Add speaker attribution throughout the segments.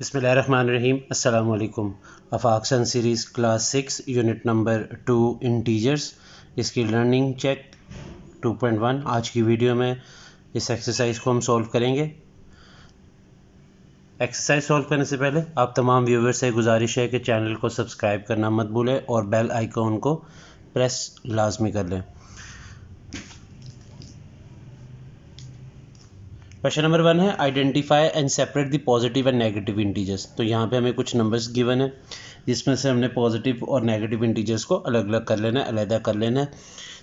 Speaker 1: बिस्मिल्लाहिर्रहमानिर्रहीम अस्सलामु अलैकुम। अफाक्सन series class 6 unit number 2 integers, इसकी लर्निंग चेक 2.1। आज की वीडियो में इस एक्सरसाइज को हम सॉल्व करेंगे। एक्सरसाइज सॉल्व करने से पहले आप तमाम व्यूअर्स से गुजारिश है कि चैनल को सब्सक्राइब करना मत भूलें और बेल आइकॉन को प्रेस लाजमी कर लें। क्वेश्चन नंबर 1 है identify and separate the positive and negative integers. तो यहाँ पे हमें कुछ नंबर्स गिवन है जिसमें से हमने पॉजिटिव और नेगेटिव इंटीजर्स को अलग अलग कर लेना है, अलहदा कर लेना है।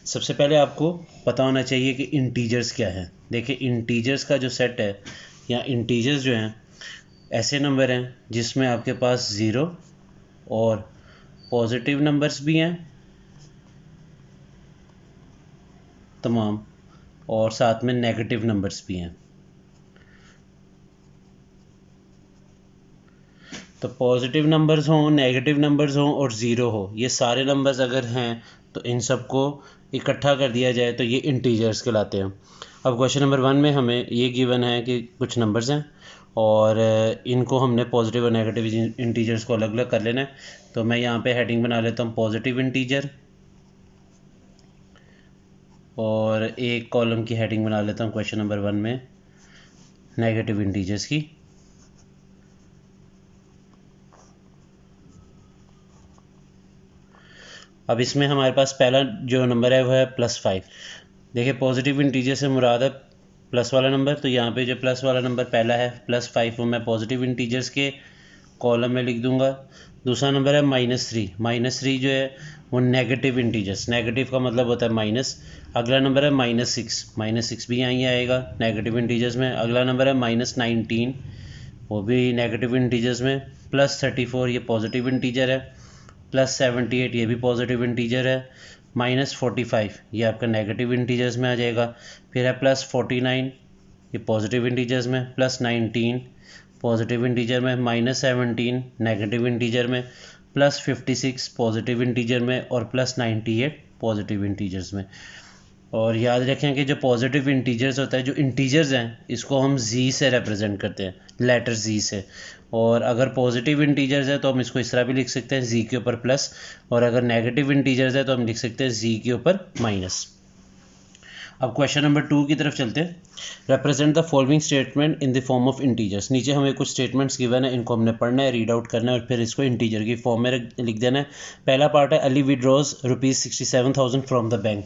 Speaker 1: सबसे पहले आपको पता होना चाहिए कि इंटीजर्स क्या है। देखिए, इंटीजर्स का जो सेट है या इंटीजर्स जो हैं ऐसे नंबर हैं जिसमें आपके पास ज़ीरो और पॉजिटिव नंबर्स भी हैं तमाम, और साथ में नेगेटिव नंबर्स भी हैं। तो पॉजिटिव नंबर्स हों, नेगेटिव नंबर्स हों और ज़ीरो हो, ये सारे नंबर्स अगर हैं तो इन सब को इकट्ठा कर दिया जाए तो ये इंटीजर्स कहलाते हैं। अब क्वेश्चन नंबर 1 में हमें ये गिवन है कि कुछ नंबर्स हैं और इनको हमने पॉजिटिव और नेगेटिव इंटीजर्स को अलग अलग कर लेना है। तो मैं यहाँ पे हेडिंग बना लेता हूँ पॉजिटिव इंटीजर, और एक कॉलम की हेडिंग बना लेता हूँ क्वेश्चन नंबर 1 में नेगेटिव इंटीजर्स की। अब इसमें हमारे पास पहला जो नंबर है वो है +5। देखिए, पॉजिटिव इंटीजर से मुराद है प्लस वाला नंबर, तो यहाँ पे जो प्लस वाला नंबर पहला है +5 वो मैं पॉजिटिव इंटीजर्स के कॉलम में लिख दूंगा। दूसरा नंबर है -3। -3 जो है वो नेगेटिव इंटीजर्स, नेगेटिव का मतलब होता है माइनस। अगला नंबर है -6, -6 भी यहीं आएगा नेगेटिव इंटीजर्स में। अगला नंबर है -19, वो भी नेगेटिव इंटीजर्स में। +34 ये पॉजिटिव इंटीजर है। +78 ये भी पॉजिटिव इंटीजर है। -45 ये आपका नेगेटिव इंटीजर्स में आ जाएगा। फिर है +49 ये पॉजिटिव इंटीजर्स में। +19 पॉजिटिव इंटीजर में। -17 नेगेटिव इंटीजर में। +56 पॉजिटिव इंटीजर में और +98 पॉजिटिव इंटीजर्स में। और याद रखें कि जो पॉजिटिव इंटीजर्स होता है, जो इंटीजर्स हैं, इसको हम जी से रिप्रेजेंट करते हैं, लेटर जी से। और अगर पॉजिटिव इंटीजर्स है तो हम इसको इस तरह भी लिख सकते हैं, जी के ऊपर प्लस, और अगर नेगेटिव इंटीजर्स है तो हम लिख सकते हैं जी के ऊपर माइनस। अब क्वेश्चन नंबर 2 की तरफ चलते हैं। Represent the following statement in the form of integers. नीचे हमें कुछ स्टेटमेंट्स गिवन है, इनको हमने पढ़ना है, रीड आउट करना है और फिर इसको इंटीजर की फॉर्म में लिख देना है। पहला पार्ट है Ali withdraws ₹67,000 from the bank.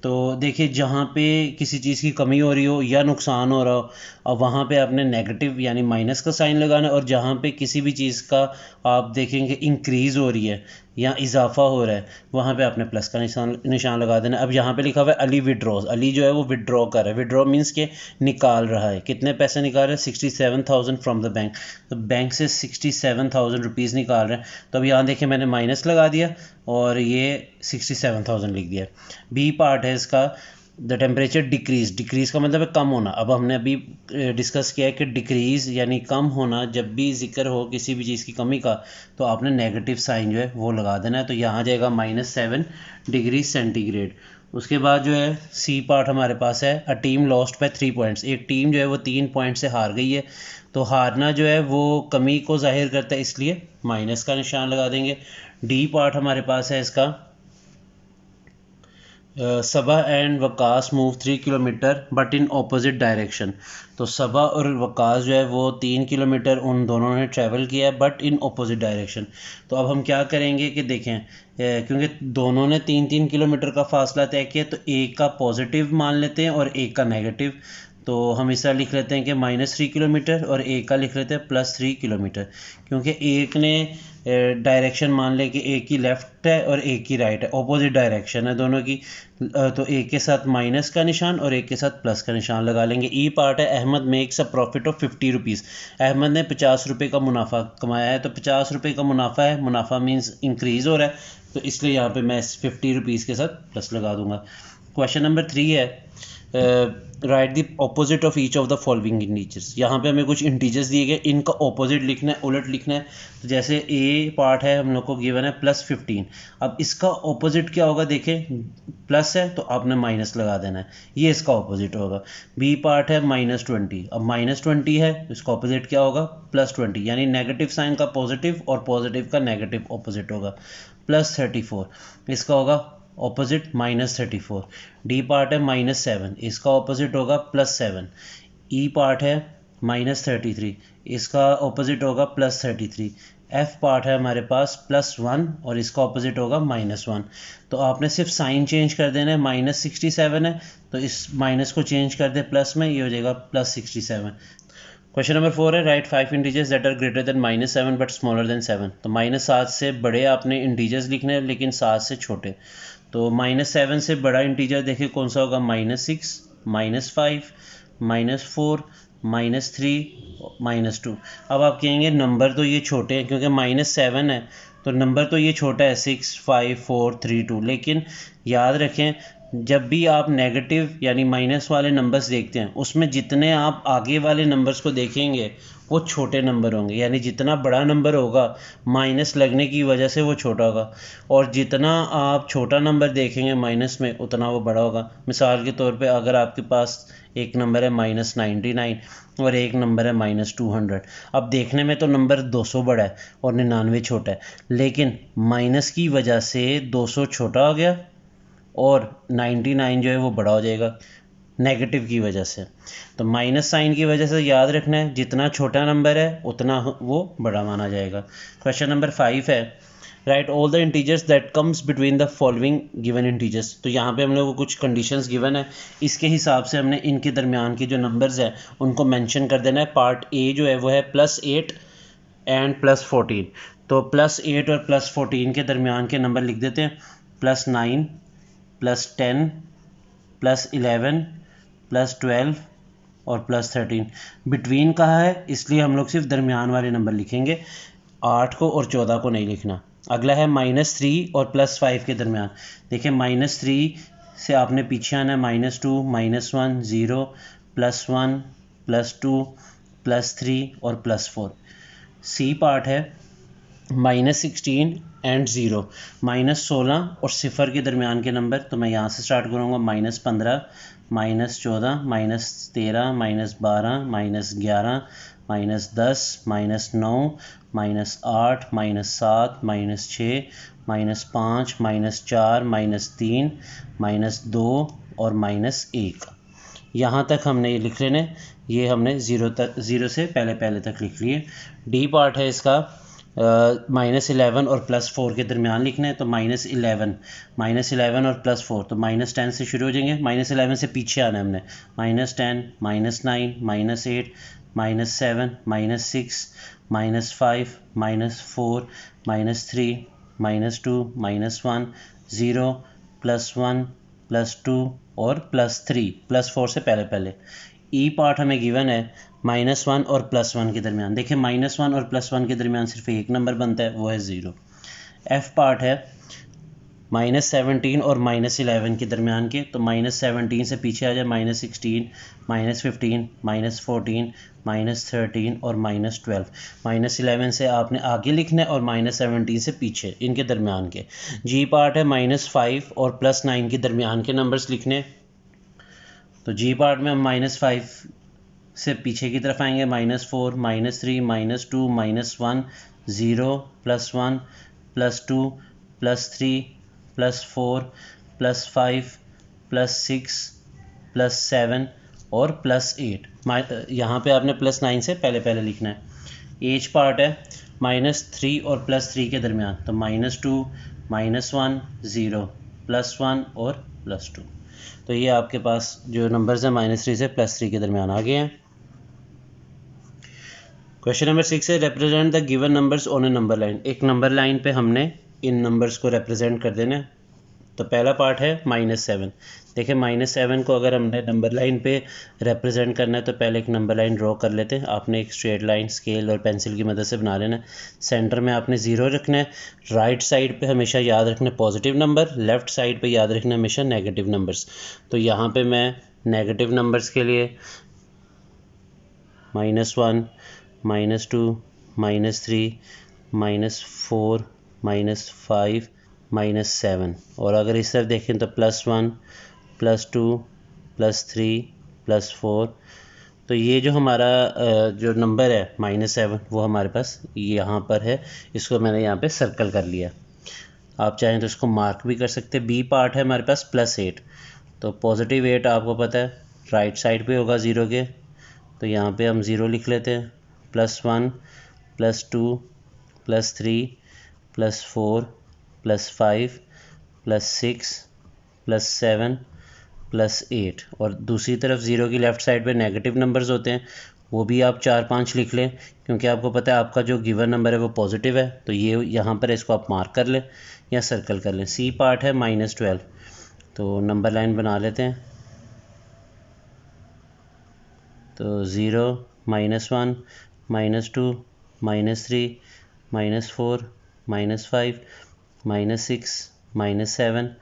Speaker 1: तो देखिए, जहाँ पे किसी चीज़ की कमी हो रही हो या नुकसान हो रहा हो, अब वहाँ पे आपने नेगेटिव यानी माइनस का साइन लगाना है, और जहाँ पे किसी भी चीज़ का आप देखेंगे इंक्रीज़ हो रही है या इजाफा हो रहा है, वहाँ पे आपने प्लस का निशान लगा देना। अब यहाँ पे लिखा हुआ है अली विड्रॉज, अली जो है वो विड्रॉ कर रहा है। विड्रॉ मीन्स के निकाल रहा है। कितने पैसे निकाल रहा है? 67,000 फ्रॉम द बैंक। तो बैंक से 67,000 रुपीज़ निकाल रहे हैं। तो अब यहाँ देखिए, मैंने माइनस लगा दिया और ये 67,000 लिख दिया। बी पार्ट है इसका, द टेम्परेचर डिक्रीज। डिक्रीज का मतलब है कम होना। अब हमने अभी डिस्कस किया है कि डिक्रीज यानी कम होना, जब भी जिक्र हो किसी भी चीज़ की कमी का तो आपने नेगेटिव साइन जो है वो लगा देना है। तो यहाँ आ जाएगा -7 डिग्री सेंटीग्रेड। उसके बाद जो है सी पार्ट हमारे पास है, a team lost by 3 points. एक टीम जो है वो 3 पॉइंट से हार गई है। तो हारना जो है वो कमी को जाहिर करता है, इसलिए माइनस का निशान लगा देंगे। डी पार्ट हमारे पास है इसका, Saba and Waqas move 3 kilometre but in opposite direction. तो सबा और वकास जो है वो 3 किलोमीटर उन दोनों ने ट्रैवल किया है बट इन अपोजिट डायरेक्शन। तो अब हम क्या करेंगे कि देखें, क्योंकि दोनों ने 3-3 किलोमीटर का फासला तय किया, तो एक का पॉजिटिव मान लेते हैं और एक का नेगेटिव। तो हम इस तरह लिख लेते हैं कि -3 किलोमीटर और एक का लिख लेते हैं +3 किलोमीटर, क्योंकि एक ने डायरेक्शन मान ले कि एक की लेफ़्ट है और एक की राइट है, ऑपोजिट डायरेक्शन है दोनों की। तो एक के साथ माइनस का निशान और एक के साथ प्लस का निशान लगा लेंगे। ई पार्ट है, Ahmad makes a profit of 50 rupees. Ahmad ने 50 रुपये का मुनाफा कमाया है। तो 50 रुपये का मुनाफा है, मुनाफा मीन्स इंक्रीज़ हो रहा है, तो इसलिए यहाँ पे मैं 50 रुपीज़ के साथ प्लस लगा दूंगा। क्वेश्चन नंबर 3 है, right the opposite of each of the following integers. यहाँ पे हमें कुछ इंटीजर्स दिए गए, इनका ऑपोजिट लिखना है, उलट लिखना है। तो जैसे ए पार्ट है हम लोग को गिवन है +15, अब इसका ऑपोजिट क्या होगा, देखें प्लस है तो आपने माइनस लगा देना है, ये इसका ऑपोजिट होगा। बी पार्ट है -20, अब -20 है, इसका ऑपोजिट क्या होगा +20, यानी नेगेटिव साइन का पॉजिटिव और पॉजिटिव का नेगेटिव ऑपोजिट होगा। +34, इसका होगा ऑपोजिट -34। डी पार्ट है -7, इसका ऑपोजिट होगा +7। ई पार्ट है -33, इसका ऑपोजिट होगा +33। एफ पार्ट है हमारे पास +1 और इसका ऑपोजिट होगा -1। तो आपने सिर्फ साइन चेंज कर देना है, -67 है तो इस माइनस को चेंज कर दे प्लस में, ये हो जाएगा +67। क्वेश्चन नंबर 4 है right 5 integers that are greater than -7 but smaller than 7। तो -7 से बड़े आपने इंटीजर्स लिखने हैं लेकिन 7 से छोटे। तो -7 से बड़ा इंटीजर देखिए कौन सा होगा, -6, -5, -4, -3, -2। अब आप कहेंगे नंबर तो ये छोटे हैं क्योंकि -7 है तो नंबर तो ये छोटा है 6, 5, 4, 3, 2। लेकिन याद रखें जब भी आप नेगेटिव यानी माइनस वाले नंबर्स देखते हैं उसमें जितने आप आगे वाले नंबर्स को देखेंगे वो छोटे नंबर होंगे, यानी जितना बड़ा नंबर होगा माइनस लगने की वजह से वो छोटा होगा, और जितना आप छोटा नंबर देखेंगे माइनस में उतना वो बड़ा होगा। मिसाल के तौर पे अगर आपके पास एक नंबर है -99 और एक नंबर है -200, अब देखने में तो नंबर 200 बड़ा है और 99 छोटा है, लेकिन माइनस की वजह से 200 छोटा हो गया और 99 जो है वो बड़ा हो जाएगा नेगेटिव की वजह से। तो माइनस साइन की वजह से याद रखना है जितना छोटा नंबर है उतना वो बड़ा माना जाएगा। क्वेश्चन नंबर 5 है right all the integers that comes between the following given integers. तो यहाँ पे हम लोग को कुछ कंडीशंस गिवन है, इसके हिसाब से हमने इनके दरमियान के जो नंबर्स हैं उनको मेंशन कर देना है। पार्ट ए जो है वो है +8 एंड +14। तो +8 और +14 के दरमियान के नंबर लिख देते हैं, +9, +10, +11, +12 और +13। बिटवीन कहा है इसलिए हम लोग सिर्फ दरमियान वाले नंबर लिखेंगे, 8 को और 14 को नहीं लिखना। अगला है -3 और +5 के दरमियान। देखिए -3 से आपने पीछे आना है, -2, -1, 0, +1, +2, +3 और +4। सी पार्ट है -16 एंड 0, -16 और 0 के दरमियान के नंबर। तो मैं यहाँ से स्टार्ट करूँगा, -15, -14, -13, -12, -11, -10, -9, -8, -7, -6, -5, -4, -3, -2 और -1। यहाँ तक हमने ये लिख लेने, ये हमने 0 से पहले तक लिख लिए। डी पार्ट है इसका -11 और +4 के दरमियान लिखना है। तो -11 और +4 तो -10 से शुरू हो जाएंगे, -11 से पीछे आना है हमने, -10, -9, -8, -7, -6, -5, -4, -3, -2, -1, 0, +1, +2 और +3, +4 से पहले। ई पार्ट हमें गिवन है -1 और +1 के दरमियान। देखिए -1 और +1 के दरमियान सिर्फ एक नंबर बनता है, वो है 0। एफ पार्ट है -17 और -11 के दरमियान के। तो -17 से पीछे आ जाए, -16, -15, -14, -13 और -12। -11 से आपने आगे लिखना है और -17 से पीछे इनके दरमियान के। जी पार्ट है -5 और +9 के दरमियान के नंबर्स लिखने। तो जी पार्ट में हम -5 से पीछे की तरफ आएंगे, -4, -3, -2, -1, 0, +1, +2, +3, +4, +5, +6, +7 और +8। यहाँ पे आपने +9 से पहले लिखना है। एज पार्ट है -3 और +3 के दरमियान। तो -2, -1, 0, +1 और +2। तो ये आपके पास जो नंबर्स हैं -3 से +3 के दरमियान आ गए हैं। क्वेश्चन नंबर 6 है represent the given numbers on A number line. एक नंबर लाइन पे हमने इन नंबर्स को रिप्रेजेंट कर देना है। तो पहला पार्ट है -7। देखिए -7 को अगर हमने नंबर लाइन पे रिप्रेजेंट करना है तो पहले एक नंबर लाइन ड्रॉ कर लेते हैं। आपने एक स्ट्रेट लाइन स्केल और पेंसिल की मदद से बना लेना है। सेंटर में आपने 0 रखना है। राइट साइड पे हमेशा याद रखना पॉजिटिव नंबर, लेफ़्ट साइड पे याद रखना हमेशा नेगेटिव नंबर्स। तो यहाँ पे मैं नेगेटिव नंबर्स के लिए -1, -2, -3, -4, -5, -7। और अगर इस तरफ देखें तो +1, +2, +3, +4। तो ये जो हमारा जो नंबर है -7 वो हमारे पास यहाँ पर है। इसको मैंने यहाँ पे सर्कल कर लिया। आप चाहें तो इसको मार्क भी कर सकते हैं। बी पार्ट है हमारे पास +8। तो +8 आपको पता है राइट साइड पे होगा 0 के, तो यहाँ पे हम 0 लिख लेते हैं। +1, +2, +3, +4, +5, +6, +7, +8। और दूसरी तरफ 0 की लेफ़्ट साइड पे नेगेटिव नंबर्स होते हैं, वो भी आप 4-5 लिख लें, क्योंकि आपको पता है आपका जो गिवन नंबर है वो पॉजिटिव है। तो ये यहाँ पर इसको आप मार्क कर लें या सर्कल कर लें। सी पार्ट है -12। तो नंबर लाइन बना लेते हैं। तो 0, -1, -2, -3, -4, -5, -6, -7,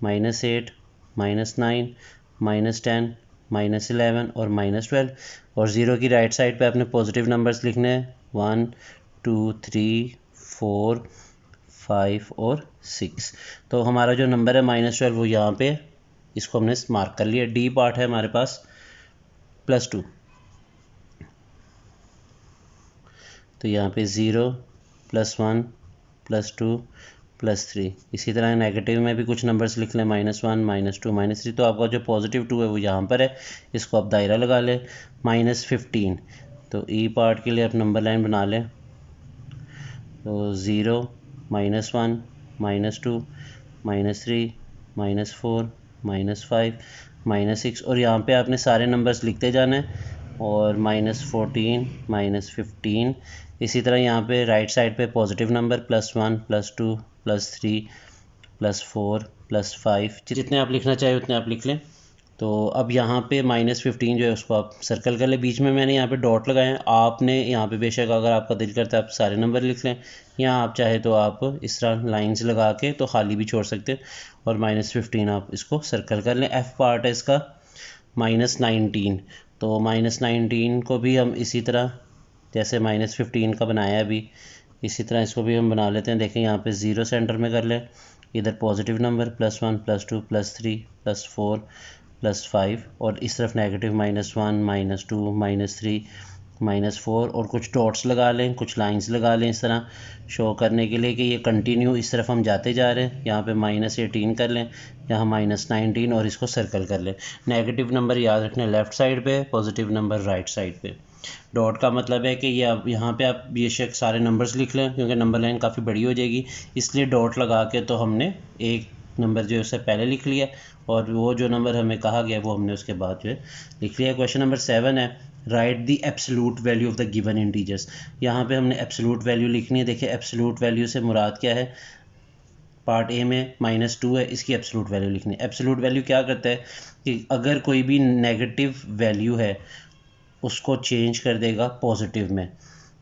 Speaker 1: -8, -9, -10, -11 और -12। और 0 की राइट साइड पे आपने पॉजिटिव नंबर्स लिखने हैं 1, 2, 3, 4, 5 और 6। तो हमारा जो नंबर है -12 वो यहाँ पे इसको हमने मार्क कर लिया। डी पार्ट है हमारे पास +2। तो यहाँ पे 0, +1, +2, +3। इसी तरह नेगेटिव में भी कुछ नंबर्स लिख लें -1, -2, -3। तो आपका जो पॉजिटिव 2 है वो यहाँ पर है, इसको आप दायरा लगा लें। -15। तो ई पार्ट के लिए आप नंबर लाइन बना लें। तो 0, -1, -2, -3, -4, -5, -6। और यहाँ पे आपने सारे नंबर्स लिखते जाना है। और -14, -15। इसी तरह यहाँ पे राइट साइड पे पॉजिटिव नंबर +1, +2, +3, +4, +5। जितने आप लिखना चाहे उतने आप लिख लें। तो अब यहाँ पे -15 जो है उसको आप सर्कल कर लें। बीच में मैंने यहाँ पे डॉट लगाए हैं। आपने यहाँ पे बेशक अगर आपका दिल करता है आप सारे नंबर लिख लें, या आप चाहे तो आप इस तरह लाइंस लगा के तो खाली भी छोड़ सकते हैं। और -15 आप इसको सर्कल कर लें। एफ़ पार्ट है इसका -19। तो -19 को भी हम इसी तरह जैसे -15 का बनाया अभी, इसी तरह इसको भी हम बना लेते हैं। देखें यहाँ पे 0 सेंटर में कर लें, इधर पॉजिटिव नंबर +1, +2, +3, +4, +5। और इस तरफ नेगेटिव -1, -2, -3, -4। और कुछ डॉट्स लगा लें, कुछ लाइंस लगा लें इस तरह शो करने के लिए कि ये कंटिन्यू इस तरफ हम जाते जा रहे हैं। यहाँ पे -18 कर लें, यहाँ -19 और इसको सर्कल कर लें। नेगेटिव नंबर याद रखना लेफ़्ट साइड पे, पॉजिटिव नंबर राइट साइड पे। डॉट का मतलब है कि ये अब यहाँ पे आप बेशक सारे नंबर्स लिख लें, क्योंकि नंबर लाइन काफ़ी बड़ी हो जाएगी, इसलिए डॉट लगा के तो हमने एक नंबर जो है उससे पहले लिख लिया, और वो जो नंबर हमें कहा गया वो हमने उसके बाद जो है लिख लिया। क्वेश्चन नंबर 7 है, right the absolute value of the given integers. यहाँ पे हमने एब्सोल्यूट वैल्यू लिखनी है। देखिए एब्सोल्यूट वैल्यू से मुराद क्या है, पार्ट ए में -2 है, इसकी एब्सोल्यूट वैल्यू लिखनी है। एब्सोल्यूट वैल्यू क्या करता है कि अगर कोई भी नेगेटिव वैल्यू है उसको चेंज कर देगा पॉजिटिव में।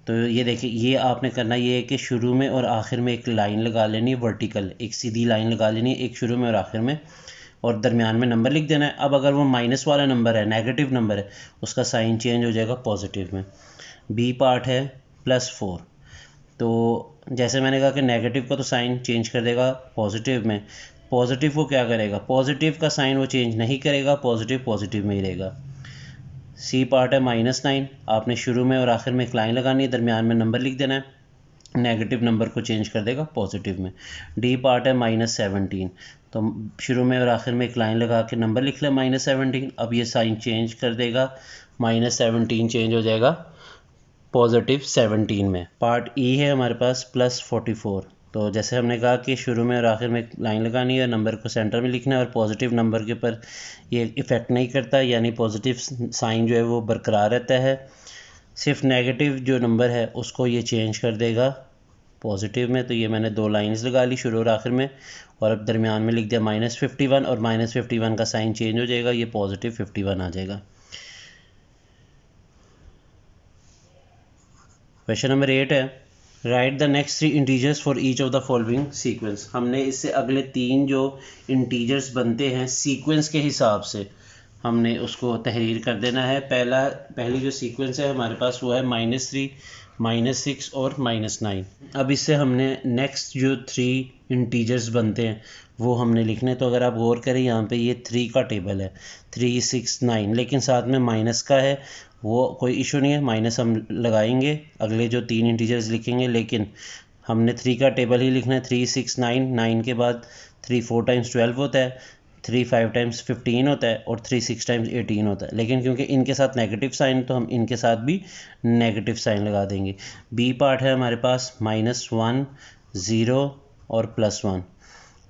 Speaker 1: तो ये देखिए, ये आपने करना ये है कि शुरू में और आखिर में एक लाइन लगा लेनी है वर्टिकल, एक सीधी लाइन लगा लेनी है, एक शुरू में और आखिर में, और दरमियान में नंबर लिख देना है। अब अगर वो माइनस वाला नंबर है, नेगेटिव नंबर है, उसका साइन चेंज हो जाएगा पॉजिटिव में। बी पार्ट है +4। तो जैसे मैंने कहा कि नेगेटिव का तो साइन चेंज कर देगा पॉजिटिव में, पॉजिटिव को क्या करेगा, पॉजिटिव का साइन वो चेंज नहीं करेगा, पॉजिटिव पॉजिटिव में ही रहेगा। सी पार्ट है -9। आपने शुरू में और आखिर में एक लाइन लगानी है, दरमियान में नंबर लिख देना है, नेगेटिव नंबर को चेंज कर देगा पॉजिटिव में। डी पार्ट है -17। तो शुरू में और आखिर में एक लाइन लगा के नंबर लिख लें -17। अब ये साइन चेंज कर देगा, -17 चेंज हो जाएगा +17 में। पार्ट ई है हमारे पास +44। तो जैसे हमने कहा कि शुरू में और आखिर में एक लाइन लगानी है, नंबर को सेंटर में लिखना है, और पॉजिटिव नंबर के ऊपर ये इफ़ेक्ट नहीं करता, यानी पॉजिटिव साइन जो है वो बरकरार रहता है। सिर्फ नेगेटिव जो नंबर है उसको ये चेंज कर देगा पॉजिटिव में। तो ये मैंने 2 लाइंस लगा ली शुरू और आखिर में, और अब दरमियान में लिख दिया -51, और -51 का साइन चेंज हो जाएगा, ये +51 आ जाएगा। क्वेश्चन नंबर 8 है, right the next 3 integers for each of the following sequence. हमने इससे अगले 3 जो इंटीजर्स बनते हैं सीक्वेंस के हिसाब से हमने उसको तहरीर कर देना है। पहली जो सीक्वेंस है हमारे पास वो है -3, -6 और -9। अब इससे हमने नेक्स्ट जो 3 इंटीजर्स बनते हैं वो हमने लिखने। तो अगर आप गौर करें यहाँ पे ये 3 का टेबल है, 3, 6, 9, लेकिन साथ में माइनस का है, वो कोई इशू नहीं है, माइनस हम लगाएंगे अगले जो 3 इंटीजर्स लिखेंगे, लेकिन हमने 3 का टेबल ही लिखना है। 3, 6, 9, 9 के बाद 3 4 टाइम्स 12 होता है, 3 5 टाइम्स 15 होता है और 3 6 टाइम्स 18 होता है। लेकिन क्योंकि इनके साथ नेगेटिव साइन तो हम इनके साथ भी नेगेटिव साइन लगा देंगे। बी पार्ट है हमारे पास -1, 0 और +1।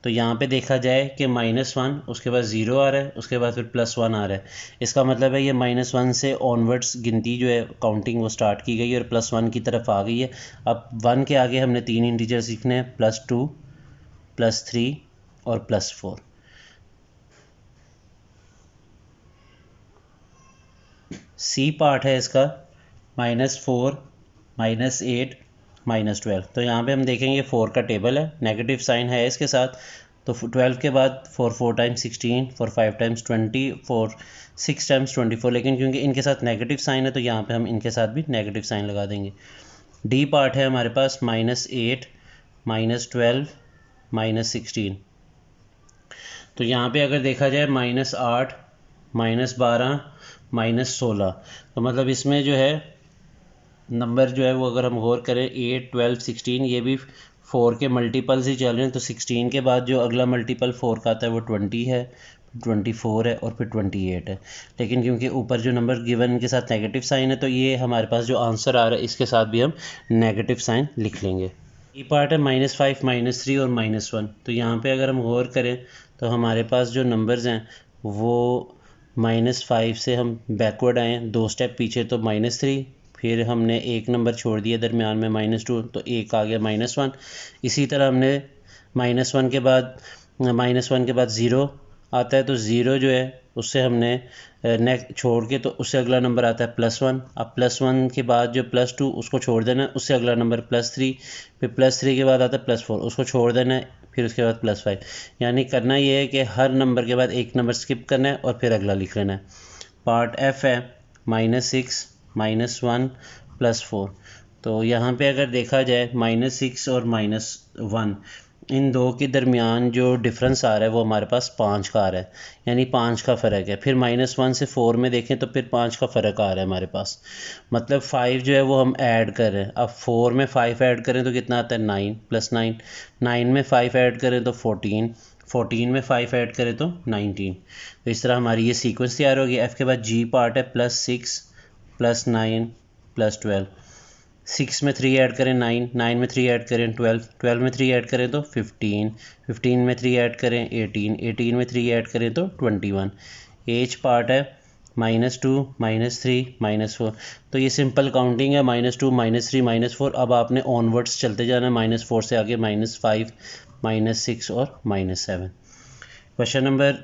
Speaker 1: तो यहाँ पे देखा जाए कि -1, उसके बाद 0 आ रहा है, उसके बाद फिर +1 आ रहा है। इसका मतलब है ये -1 से ऑनवर्ड्स गिनती जो है काउंटिंग वो स्टार्ट की गई और +1 की तरफ आ गई है। अब 1 के आगे हमने 3 इंटीजर्स लिखने हैं, +2, +3 और +4। सी पार्ट है इसका -4, -8, -12। तो यहाँ पे हम देखेंगे 4 का टेबल है, नेगेटिव साइन है इसके साथ। तो 12 के बाद 4 4 टाइम्स 16, 4 5 टाइम्स 20, 4 6 टाइम्स 24, लेकिन क्योंकि इनके साथ नेगेटिव साइन है तो यहाँ पे हम इनके साथ भी नेगेटिव साइन लगा देंगे। डी पार्ट है हमारे पास -8, -12, -16। तो यहाँ पे अगर देखा जाए -8, -12, -16, तो मतलब इसमें जो है नंबर जो है वो अगर हम गौर करें 8, 12, 16, ये भी 4 के मल्टीपल्स ही चल रहे हैं। तो 16 के बाद जो अगला मल्टीपल 4 का आता है वो 20 है, 24 है और फिर 28 है। लेकिन क्योंकि ऊपर जो नंबर गिवन के साथ नेगेटिव साइन है तो ये हमारे पास जो आंसर आ रहा है इसके साथ भी हम नेगेटिव साइन लिख लेंगे। ये पार्ट है -5, -3 और -1। तो यहाँ पे अगर हम गौर करें तो हमारे पास जो नंबर्स हैं वो -5 से हम बैकवर्ड आए, 2 स्टेप पीछे तो -3, फिर हमने एक नंबर छोड़ दिया दरमियान में -2, तो एक आ गया -1। इसी तरह हमने -1 के बाद 0 आता है, तो 0 जो है उससे हमने नेक्स्ट छोड़ के तो उससे अगला नंबर आता है +1। अब +1 के बाद जो +2 उसको छोड़ देना है, उससे अगला नंबर +3, फिर +3 के बाद आता है +4, उसको छोड़ देना है, फिर उसके बाद +5। यानी करना ये है कि हर नंबर के बाद एक नंबर स्किप करना है और फिर अगला लिख लेना है। पार्ट F है -6, -1, +4। तो यहाँ पे अगर देखा जाए -6 और -1, इन दो के दरमियान जो डिफरेंस आ रहा है वो हमारे पास 5 का आ रहा है, यानी 5 का फ़र्क है। फिर -1 से 4 में देखें तो फिर 5 का फ़र्क आ रहा है हमारे पास, मतलब 5 जो है वो हम ऐड कर रहे हैं। अब 4 में 5 ऐड करें तो कितना आता है 9 + 9, 9 में 5 ऐड करें तो 14, 14 में 5 ऐड करें तो 19। तो इस तरह हमारी ये सीक्वेंस तैयार होगी। F के बाद G पार्ट है +6, +9, +12। 6 में 3 ऐड करें 9, 9 में 3 ऐड करें 12, 12 में 3 ऐड करें तो 15, 15 में 3 ऐड करें 18, 18 में 3 ऐड करें तो 21। H पार्ट है -2, -3, -4। तो ये सिंपल काउंटिंग है, -2, -3, -4। अब आपने ऑनवर्ड्स चलते जाना है, -4 से आगे -5, -6 और -7। क्वेश्चन नंबर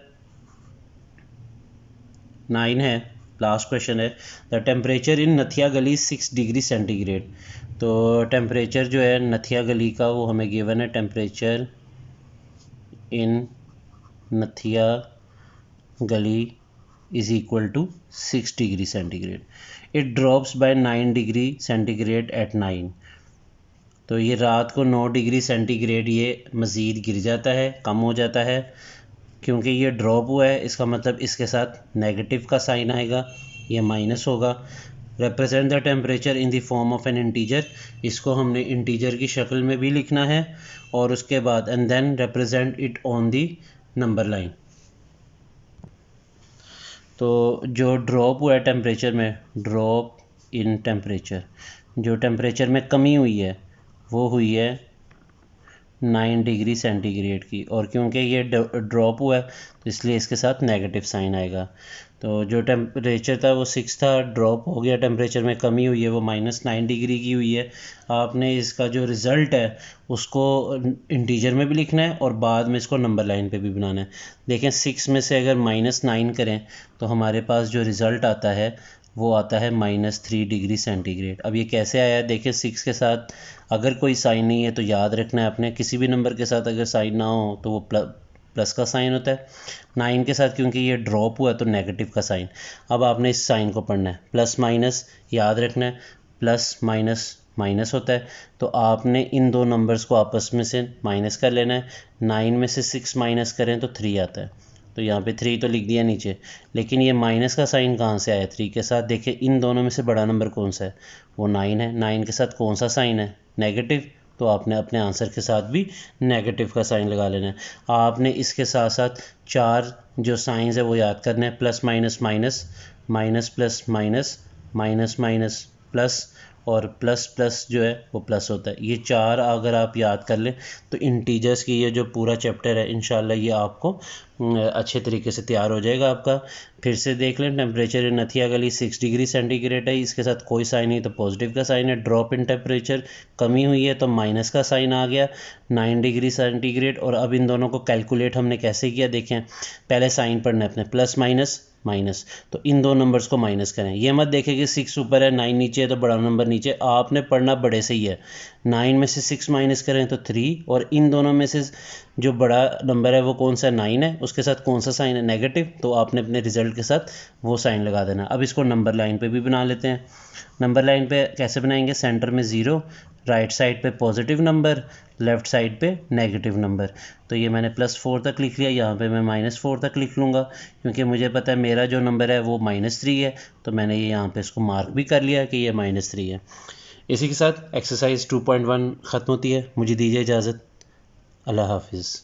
Speaker 1: 9 है, लास्ट क्वेश्चन है। द टेम्परेचर इन नथिया गली 6 डिग्री सेंटीग्रेड। तो टेम्परेचर जो है नथिया गली का वो हमें गिवन है, temperature in Nathia Gali is equal to 6 degree centigrade. It drops by 9 degree centigrade at 9। तो ये रात को 9 डिग्री सेंटीग्रेड ये मज़ीद गिर जाता है, कम हो जाता है। क्योंकि ये ड्रॉप हुआ है इसका मतलब इसके साथ नेगेटिव का साइन आएगा, ये माइनस होगा। Represent the temperature in the form of N integer. इसको हमने इंटीजर की शक्ल में भी लिखना है और उसके बाद and then represent it on the number line. तो जो ड्रॉप हुआ है टेम्परेचर में, ड्रॉप इन टेम्परेचर, जो टेम्परेचर में कमी हुई है वो हुई है 9 डिग्री सेंटीग्रेड की। और क्योंकि ये ड्रॉप हुआ है तो इसलिए इसके साथ नेगेटिव साइन आएगा। तो जो टेम्परेचर था वो 6 था, ड्रॉप हो गया, टेम्परेचर में कमी हुई है वो -9 डिग्री की हुई है। आपने इसका जो रिज़ल्ट है उसको इंटीजर में भी लिखना है और बाद में इसको नंबर लाइन पे भी बनाना है। देखें 6 में से अगर -9 करें तो हमारे पास जो रिज़ल्ट आता है वो आता है -3 डिग्री सेंटीग्रेड। अब ये कैसे आया है, देखिए 6 के साथ अगर कोई साइन नहीं है तो याद रखना है आपने, किसी भी नंबर के साथ अगर साइन ना हो तो वो प्लस का साइन होता है, 9 के साथ क्योंकि ये ड्रॉप हुआ तो नेगेटिव का साइन। अब आपने इस साइन को पढ़ना है, प्लस माइनस याद रखना है, प्लस माइनस माइनस होता है, तो आपने इन दो नंबर्स को आपस में से माइनस कर लेना है। 9 में से 6 माइनस करें तो 3 आता है, तो यहाँ पे 3 तो लिख दिया नीचे, लेकिन ये माइनस का साइन कहाँ से आया 3 के साथ? देखिए इन दोनों में से बड़ा नंबर कौन सा है? वो 9 है। 9 के साथ कौन सा साइन है? नेगेटिव, तो आपने अपने आंसर के साथ भी नेगेटिव का साइन लगा लेना है। आपने इसके साथ साथ 4 जो साइंस है वो याद करने हैं, plus minus minus, minus plus minus, minus minus plus, और प्लस प्लस जो है वो प्लस होता है। ये 4 अगर आप याद कर लें तो इंटीजर्स की ये जो पूरा चैप्टर है इंशाल्लाह ये आपको अच्छे तरीके से तैयार हो जाएगा आपका। फिर से देख लें, टेम्परेचर इन नथिया गली 6 डिग्री सेंटीग्रेड है, इसके साथ कोई साइन नहीं तो पॉजिटिव का साइन है। ड्रॉप इन टेम्परेचर कमी हुई है तो माइनस का साइन आ गया 9 डिग्री सेंटीग्रेड। और अब इन दोनों को कैलकुलेट हमने कैसे किया देखें, पहले साइन पढ़ना है अपने, प्लस माइनस माइनस, तो इन दो नंबर्स को माइनस करें। ये मत देखें कि 6 ऊपर है 9 नीचे है तो बड़ा नंबर नीचे, आपने पढ़ना बड़े से ही है। 9 में से 6 माइनस करें तो 3, और इन दोनों में से जो बड़ा नंबर है वो कौन सा 9 है, उसके साथ कौन सा साइन है? नेगेटिव, तो आपने अपने रिजल्ट के साथ वो साइन लगा देना। अब इसको नंबर लाइन पे भी बना लेते हैं। नंबर लाइन पे कैसे बनाएंगे? सेंटर में 0, राइट साइड पे पॉजिटिव नंबर, लेफ़्ट साइड पे नेगेटिव नंबर। तो ये मैंने +4 तक लिख लिया, यहाँ पे मैं -4 तक लिख लूँगा क्योंकि मुझे पता है मेरा जो नंबर है वो -3 है, तो मैंने ये यहाँ पे इसको मार्क भी कर लिया कि ये -3 है। इसी के साथ एक्सरसाइज 2.1 ख़त्म होती है। मुझे दीजिए इजाज़त। अल्लाह हाफिज़।